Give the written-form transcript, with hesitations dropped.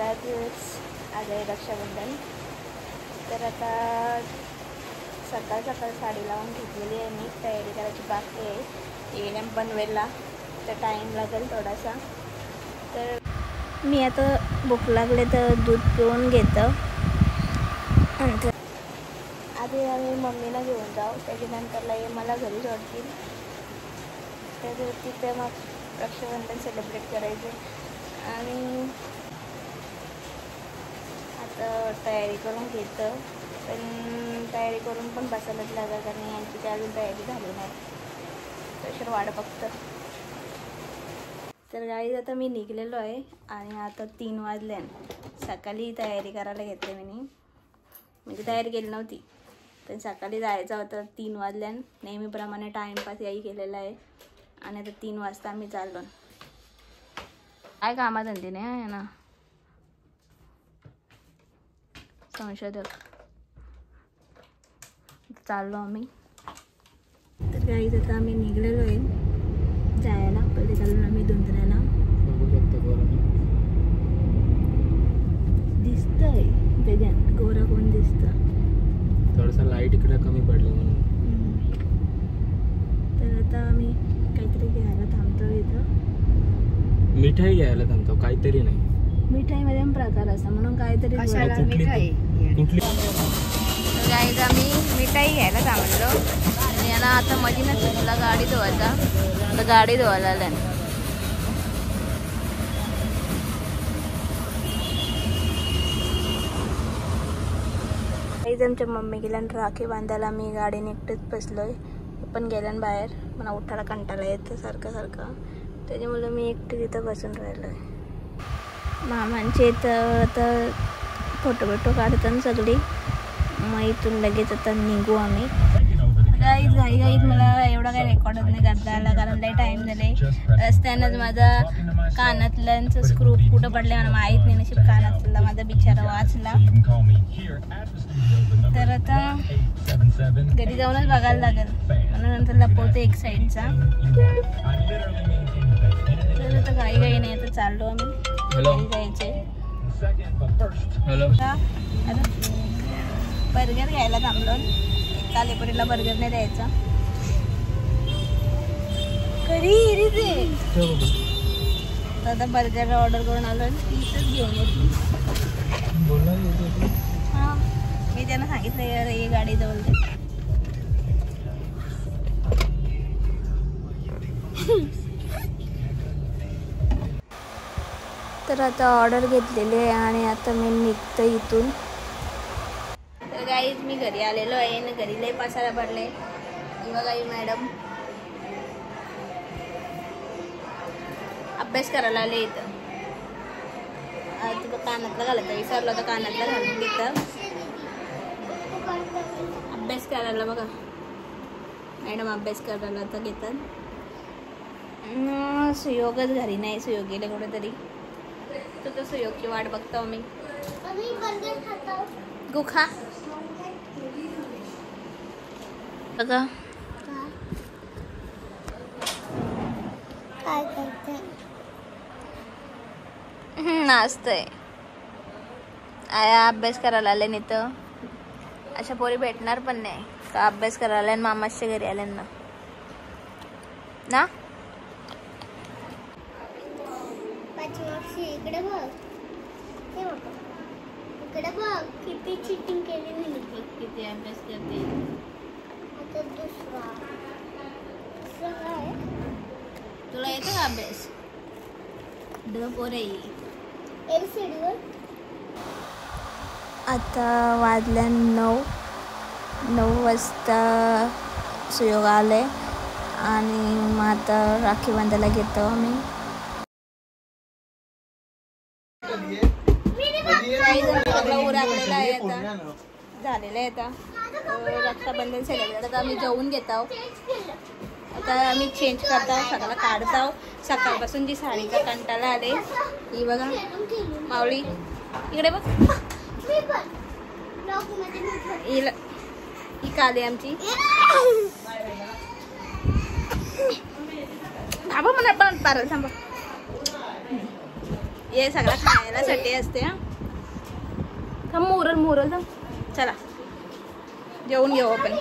घरातच आज आहे रक्षाबंधन. तर आता सकाळ साडी लावून घेतलेली आहे मी. तयारी करायची बाकी आहे. येण्या बनवायला तर टाईम लागेल थोडासा. तर मी आता भूक लागले तर दूध पिऊन घेतो. नंतर आधी आम्ही मम्मीला घेऊन जाऊ, त्याच्यानंतरला हे मला घरी सोडतील. तर तिथे मग रक्षाबंधन सेलिब्रेट करायचे. आणि आता तयारी करून घेतं, पण तयारी करून पण बसायलाच लागेल कारण यांची काय अजून तयारी झाली नाही. तशी वाट बघतं. तर गाईज आता मी निघलेलो आहे आणि आता 3 वाजले. सकाळी तयारी करायला घेतली मी, म्हणजे तयारी केली नव्हती पण सकाळी जायचं होतं. 3 वाजल्या. नेहमीप्रमाणे टाईमपास याही केलेला आहे आणि आता 3 वाजता आम्ही चाललो. काय कामाधंदे नाही आहे ना. संशोधक चाललो आम्ही. तर गाईज आता आम्ही निघलेलो आहे जायला. पहिले चाललो आम्ही धुंदऱ्याला. दिसतंय त्याच्यात गोरा कोण दिसतं. थोडासा लाईट इकडे कमी पडलं म्हणून. तर आता आम्ही काहीतरी घ्यायला थांबतो इथं. मिठाई घ्यायला थांबतो, काहीतरी नाही. मिठाईमध्ये पण प्रकार असतात म्हणून काहीतरी. गाईज आम्ही मिठाई घ्यायला थांबलो आणि याला आता मधीनं चुकला गाडी धुवायचा. तर गाडी धुवायला आल्या. काहीच आमच्या मम्मी गेल्या राखी बांधायला. मी गाडीने एकटेच बसलोय. पण गेल्यान बाहेर. मला उठायला कंटाळा येतं सारखं. त्याच्यामुळे मी एकटी तिथं बसून राहिलोय. मामांचे तर आता फोटो काढतात सगळी. मग इथून लगेच आता निघू आम्ही. गाईत मला एवढं काही रेकॉर्डच नाही करता आला कारण लय टाईम झाले. रस्त्यानंच माझा कानातल्यांचं स्क्रू कुठं पडले मला माहीत नाही. नशीब कानातला माझा बिचारा वाचला. तर आता घरी जाऊनच बघायला लागेल. म्हणून नंतर लपवते एक साईडचा. तर आता घाई नाही. आता चाललो आम्ही जायचे. बर्गर घ्यायला थांबलो. कालेपुरीला बर्गर नाही द्यायचा. आता बर्गर ऑर्डर करून आलो. इथंच घेऊन येते. हां मी त्यांना सांगितलं ये गाडी जवळ दे. तर आता ऑर्डर घेतलेली आहे आणि आता मी निघतो इथून. तर गाईज मी घरी आलेलो आहे आणि घरी लय पसारा पडले. बघा ही मॅडम अभ्यास करायला आले इथं. तुला कानातला घालायचं विसरलं होतं. कानातला घालून तिथं अभ्यास करायला. बघा मॅडम अभ्यास करायला तर घेतात. सुयोगच घरी नाही. सुयोग गेले कुठेतरी. तर सुयोगची वाट बघतो मी. गुखा बघा काय करते. नाचतंय. आया अभ्यास करायला आले नाही तर अशा पोरी भेटणार पण नाही का अभ्यास करायला आणि मामाच्या घरी आल्यांना ना. इकडे बघ इकडे बघ किती चिटिंग केली मी. किती अभ्यास करते. आता दुसरा काय तुला येतं का अभ्यास. पोरे आता वाजल्या 9 वाजता सुयोग आले आणि मग आता राखी बांधायला घेतो आम्ही. उराकलेला आहे आता झालेलं आहे. आता रक्षाबंधन सेलिब्रेट आता आम्ही जेवून घेतो. आता आम्ही चेंज करतो. सगळं काढतो. सकाळपासून जी साडीचा कंटाळा आले. ही बघा माऊली इकडे बघ. ही काले आमची थांबा मला पण पार थांबा. हे सगळं खायला साठी असते हा. मोरल चला जेवून घेऊ आपण.